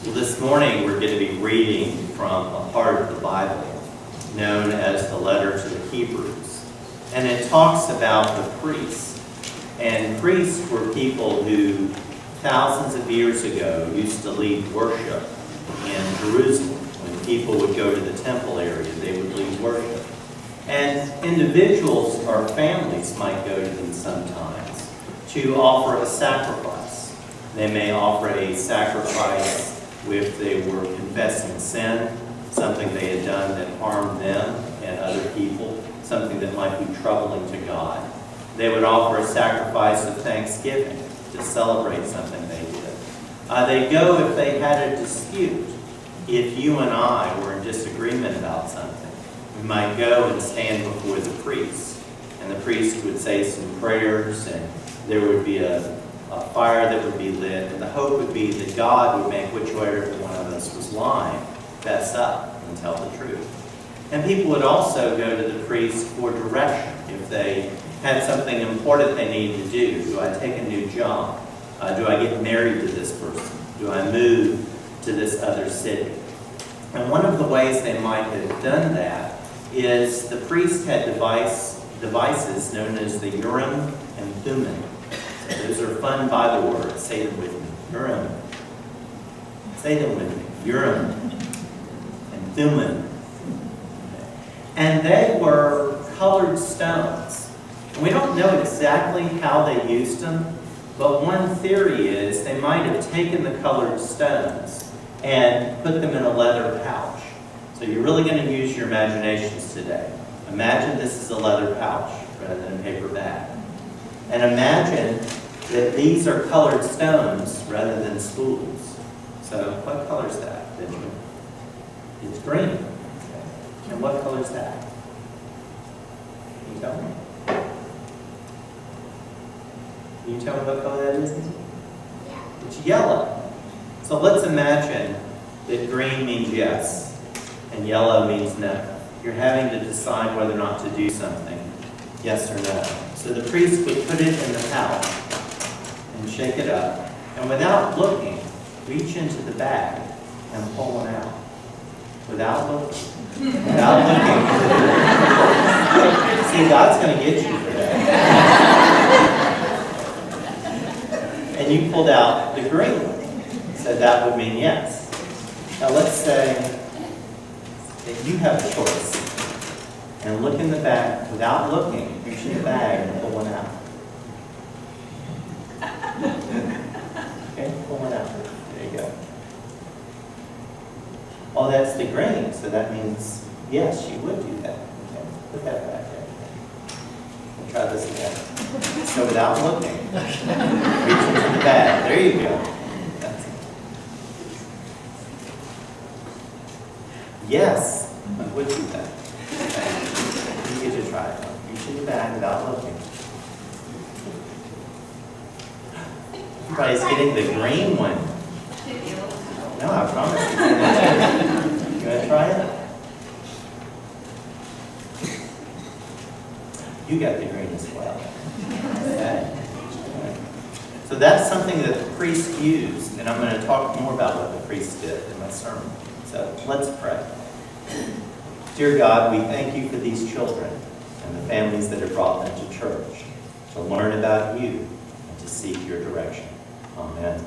Well, this morning we're going to be reading from a part of the Bible known as the letter to the Hebrews. And it talks about the priests. And priests were people who thousands of years ago used to lead worship in Jerusalem. When people would go to the temple area, they would lead worship. And individuals or families might go to them sometimes to offer a sacrifice. They may offer a sacrifice if they were confessing sin, something they had done that harmed them and other people, something that might be troubling to God. They would offer a sacrifice of thanksgiving to celebrate something they did. They'd go if they had a dispute. If you and I were in disagreement about something, we might go and stand before the priest. And the priest would say some prayers, and there would be a fire that would be lit. And the hope would be that God would make whichever one of us was lying fess up and tell the truth. And people would also go to the priest for direction if they had something important they needed to do. Do I take a new job? Do I get married to this person? Do I move to this other city? And one of the ways they might have done that is the priest had devices known as the Urim and Thummim. So those are fun Bible words. Say them with me. Urim. Say them with me. Urim and Thummim. And they were colored stones. And we don't know exactly how they used them, but one theory is they might have taken the colored stones and put them in a leather pouch. So you're really going to use your imaginations today. Imagine this is a leather pouch rather than a paper bag. And imagine that these are colored stones rather than spools. So what color is that, Benjamin? It's green. Okay. And what color is that? Can you tell me? Can you tell me what color that is? Yeah. It's yellow. So let's imagine that green means yes and yellow means no. You're having to decide whether or not to do something, yes or no. So the priest would put it in the pouch and shake it up, and without looking, reach into the bag and pull one out. Without looking. Without looking. See, God's going to get you for that. And you pulled out the green one. So that would mean yes. Now let's say that you have a choice. And look in the bag without looking. Reach in the bag and pull one out. Okay, pull one out. There you go. Oh, that's the green, so that means yes, you would do that. Okay, put that back there. We'll try this again. So without looking, reach into the bag. There you go. That's it. Yes, I would do that. Okay. You get to try it. Reach in the bag without looking. Everybody's getting the green one. No, I promise you. You want to try it? You got the green as well. Okay. So that's something that the priest used, and I'm going to talk more about what the priest did in my sermon. So let's pray. Dear God, we thank you for these children and the families that have brought them to church to learn about you and to seek your direction. Amen.